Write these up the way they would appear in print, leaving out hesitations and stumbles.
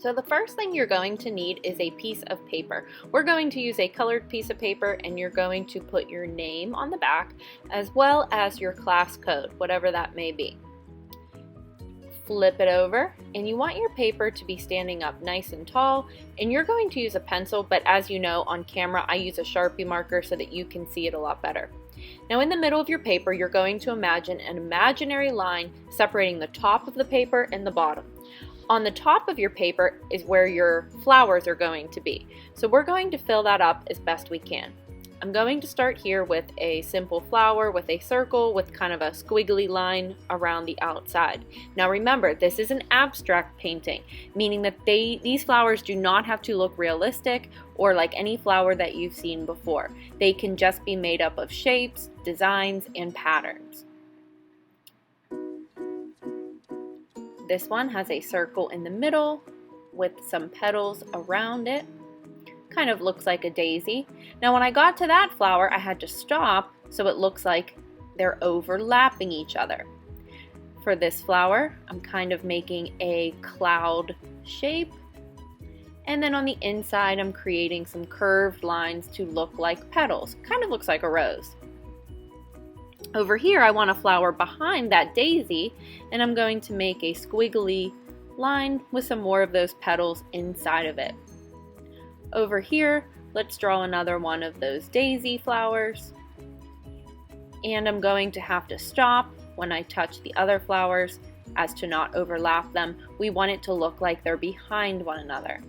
So the first thing you're going to need is a piece of paper. We're going to use a colored piece of paper, and you're going to put your name on the back as well as your class code, whatever that may be. Flip it over, and you want your paper to be standing up nice and tall, and you're going to use a pencil, but as you know, on camera I use a Sharpie marker so that you can see it a lot better. Now in the middle of your paper, you're going to imagine an imaginary line separating the top of the paper and the bottom. On the top of your paper is where your flowers are going to be. So we're going to fill that up as best we can. I'm going to start here with a simple flower with a circle with kind of a squiggly line around the outside. Now remember, this is an abstract painting, meaning that these flowers do not have to look realistic or like any flower that you've seen before. They can just be made up of shapes, designs, and patterns. This one has a circle in the middle with some petals around it. Kind of looks like a daisy. Now when I got to that flower, I had to stop so it looks like they're overlapping each other. For this flower, I'm kind of making a cloud shape. And then on the inside, I'm creating some curved lines to look like petals. Kind of looks like a rose. Over here, I want a flower behind that daisy, and I'm going to make a squiggly line with some more of those petals inside of it. Over here, let's draw another one of those daisy flowers. And I'm going to have to stop when I touch the other flowers as to not overlap them. We want it to look like they're behind one another.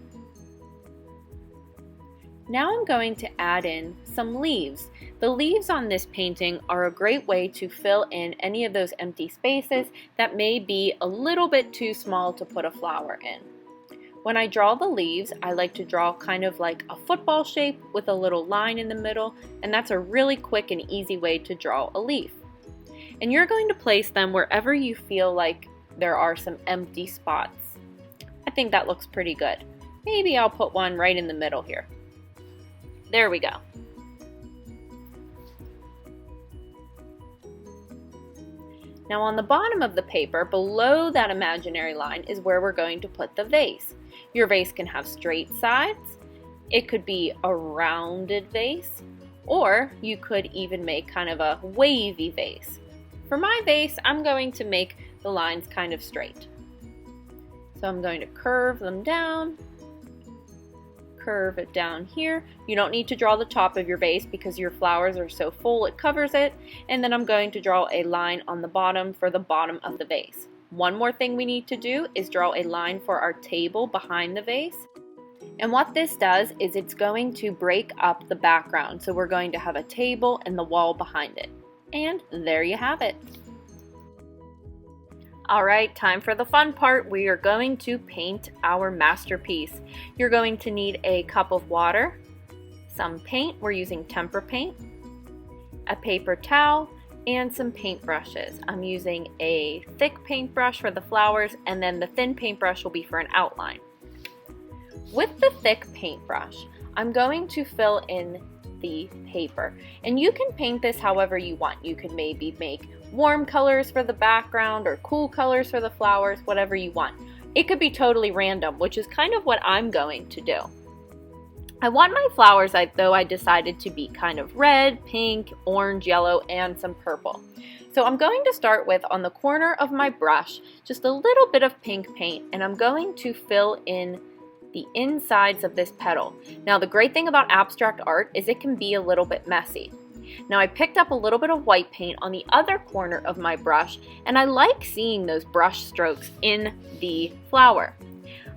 Now I'm going to add in some leaves. The leaves on this painting are a great way to fill in any of those empty spaces that may be a little bit too small to put a flower in. When I draw the leaves, I like to draw kind of like a football shape with a little line in the middle, and that's a really quick and easy way to draw a leaf. And you're going to place them wherever you feel like there are some empty spots. I think that looks pretty good. Maybe I'll put one right in the middle here. There we go. Now on the bottom of the paper, below that imaginary line, is where we're going to put the vase. Your vase can have straight sides, it could be a rounded vase, or you could even make kind of a wavy vase. For my vase, I'm going to make the lines kind of straight. So I'm going to curve them down. Curve it down here. You don't need to draw the top of your vase because your flowers are so full it covers it. And then I'm going to draw a line on the bottom for the bottom of the vase. One more thing we need to do is draw a line for our table behind the vase. And what this does is it's going to break up the background. So we're going to have a table and the wall behind it. And there you have it. Alright, time for the fun part. We are going to paint our masterpiece. You're going to need a cup of water, some paint, we're using tempera paint, a paper towel, and some paintbrushes. I'm using a thick paintbrush for the flowers, and then the thin paintbrush will be for an outline. With the thick paintbrush, I'm going to fill in the paper. And you can paint this however you want. You can maybe make warm colors for the background or cool colors for the flowers, whatever you want. It could be totally random, which is kind of what I'm going to do. I want my flowers, though, I decided to be kind of red, pink, orange, yellow, and some purple. So I'm going to start with, on the corner of my brush, just a little bit of pink paint, and I'm going to fill in the insides of this petal. Now the great thing about abstract art is it can be a little bit messy. Now I picked up a little bit of white paint on the other corner of my brush, and I like seeing those brush strokes in the flower.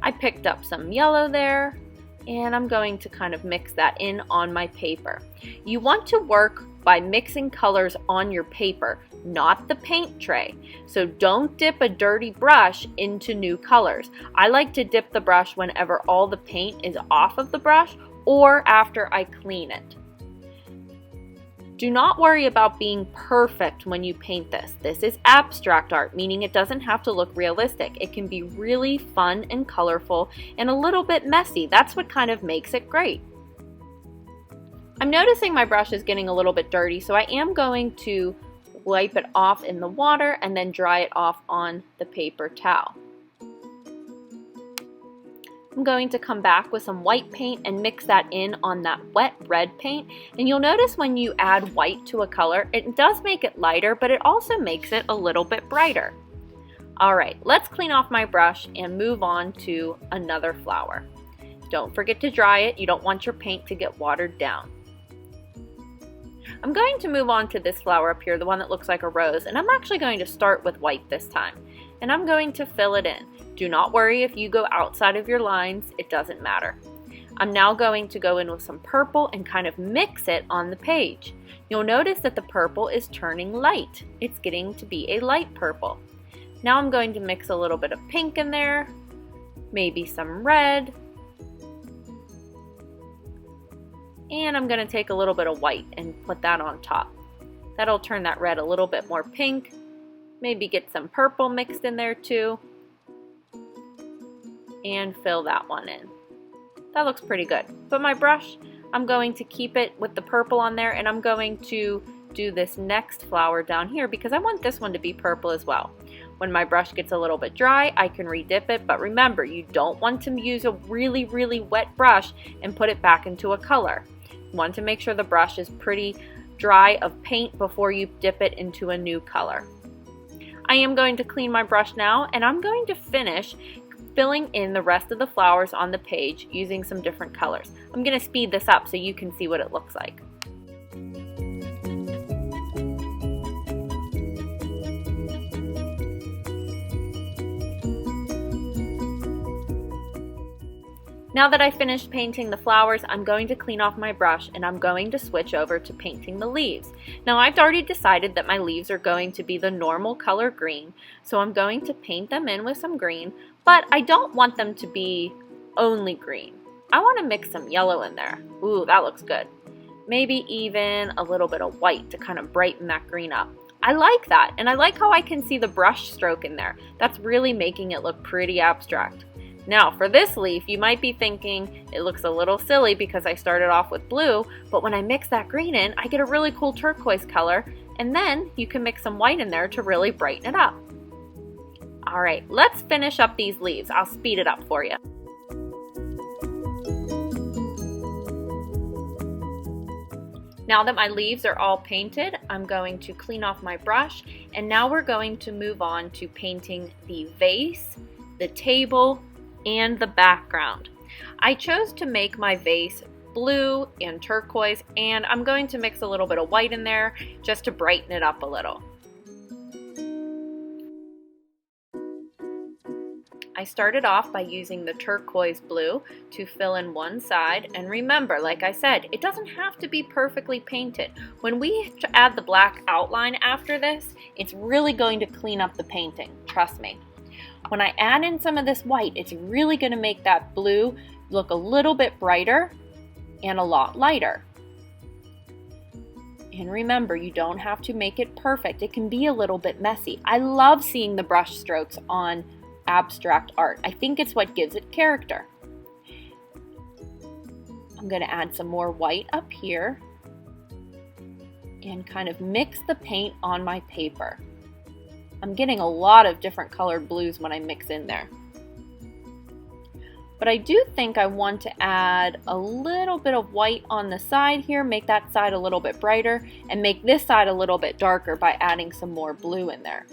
I picked up some yellow there, and I'm going to kind of mix that in on my paper. You want to work by mixing colors on your paper, not the paint tray. So don't dip a dirty brush into new colors. I like to dip the brush whenever all the paint is off of the brush or after I clean it. Do not worry about being perfect when you paint this. This is abstract art, meaning it doesn't have to look realistic. It can be really fun and colorful and a little bit messy. That's what kind of makes it great. I'm noticing my brush is getting a little bit dirty, so I am going to wipe it off in the water and then dry it off on the paper towel. I'm going to come back with some white paint and mix that in on that wet red paint. And you'll notice when you add white to a color, it does make it lighter, but it also makes it a little bit brighter. All right, let's clean off my brush and move on to another flower. Don't forget to dry it. You don't want your paint to get watered down. I'm going to move on to this flower up here, the one that looks like a rose, and I'm actually going to start with white this time. And I'm going to fill it in. Do not worry if you go outside of your lines, it doesn't matter. I'm now going to go in with some purple and kind of mix it on the page. You'll notice that the purple is turning light. It's getting to be a light purple. Now I'm going to mix a little bit of pink in there, maybe some red, and I'm going to take a little bit of white and put that on top. That'll turn that red a little bit more pink. Maybe get some purple mixed in there too. And fill that one in. That looks pretty good. But my brush, I'm going to keep it with the purple on there, and I'm going to do this next flower down here because I want this one to be purple as well. When my brush gets a little bit dry, I can redip it, but remember, you don't want to use a really, really wet brush and put it back into a color. You want to make sure the brush is pretty dry of paint before you dip it into a new color. I am going to clean my brush now, and I'm going to finish filling in the rest of the flowers on the page using some different colors. I'm going to speed this up so you can see what it looks like. Now that I finished painting the flowers, I'm going to clean off my brush and I'm going to switch over to painting the leaves. Now I've already decided that my leaves are going to be the normal color green, so I'm going to paint them in with some green, but I don't want them to be only green. I want to mix some yellow in there. Ooh, that looks good. Maybe even a little bit of white to kind of brighten that green up. I like that, and I like how I can see the brush stroke in there. That's really making it look pretty abstract. Now for this leaf, you might be thinking it looks a little silly because I started off with blue, but when I mix that green in, I get a really cool turquoise color, and then you can mix some white in there to really brighten it up. All right, let's finish up these leaves. I'll speed it up for you. Now that my leaves are all painted, I'm going to clean off my brush, and now we're going to move on to painting the vase, the table, and the background. I chose to make my vase blue and turquoise, and I'm going to mix a little bit of white in there just to brighten it up a little. I started off by using the turquoise blue to fill in one side, and remember, like I said, it doesn't have to be perfectly painted. When we add the black outline after this, it's really going to clean up the painting, trust me. When I add in some of this white, it's really going to make that blue look a little bit brighter and a lot lighter. And remember, you don't have to make it perfect. It can be a little bit messy. I love seeing the brush strokes on abstract art. I think it's what gives it character. I'm going to add some more white up here and kind of mix the paint on my paper. I'm getting a lot of different colored blues when I mix in there. But I do think I want to add a little bit of white on the side here, make that side a little bit brighter, and make this side a little bit darker by adding some more blue in there.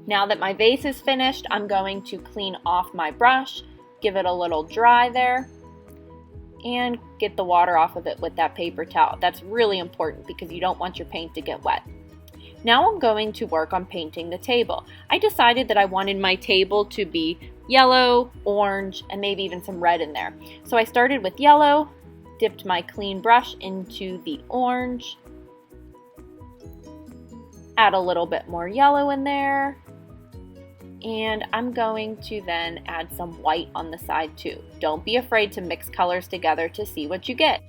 Now that my vase is finished, I'm going to clean off my brush, give it a little dry there, and get the water off of it with that paper towel. That's really important because you don't want your paint to get wet. Now I'm going to work on painting the table. I decided that I wanted my table to be yellow, orange, and maybe even some red in there. So I started with yellow, dipped my clean brush into the orange, add a little bit more yellow in there, and I'm going to then add some white on the side too. Don't be afraid to mix colors together to see what you get.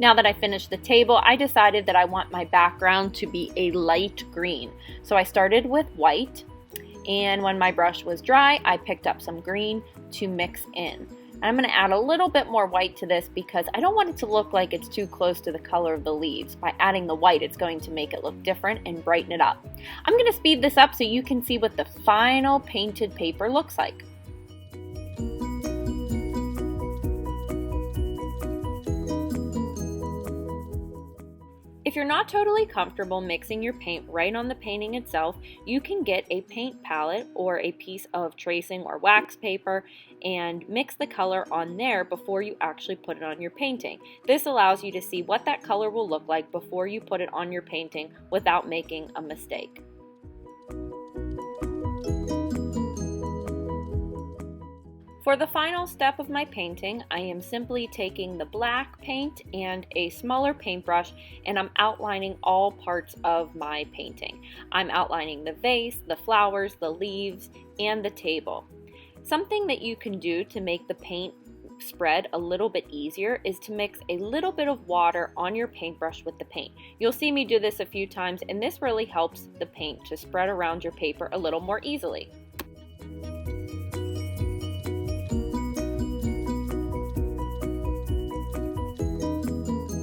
Now that I finished the table, I decided that I want my background to be a light green. So I started with white, and when my brush was dry, I picked up some green to mix in. And I'm going to add a little bit more white to this because I don't want it to look like it's too close to the color of the leaves. By adding the white, it's going to make it look different and brighten it up. I'm going to speed this up so you can see what the final painted paper looks like. If you're not totally comfortable mixing your paint right on the painting itself, you can get a paint palette or a piece of tracing or wax paper and mix the color on there before you actually put it on your painting. This allows you to see what that color will look like before you put it on your painting without making a mistake. For the final step of my painting, I am simply taking the black paint and a smaller paintbrush, and I'm outlining all parts of my painting. I'm outlining the vase, the flowers, the leaves, and the table. Something that you can do to make the paint spread a little bit easier is to mix a little bit of water on your paintbrush with the paint. You'll see me do this a few times, and this really helps the paint to spread around your paper a little more easily.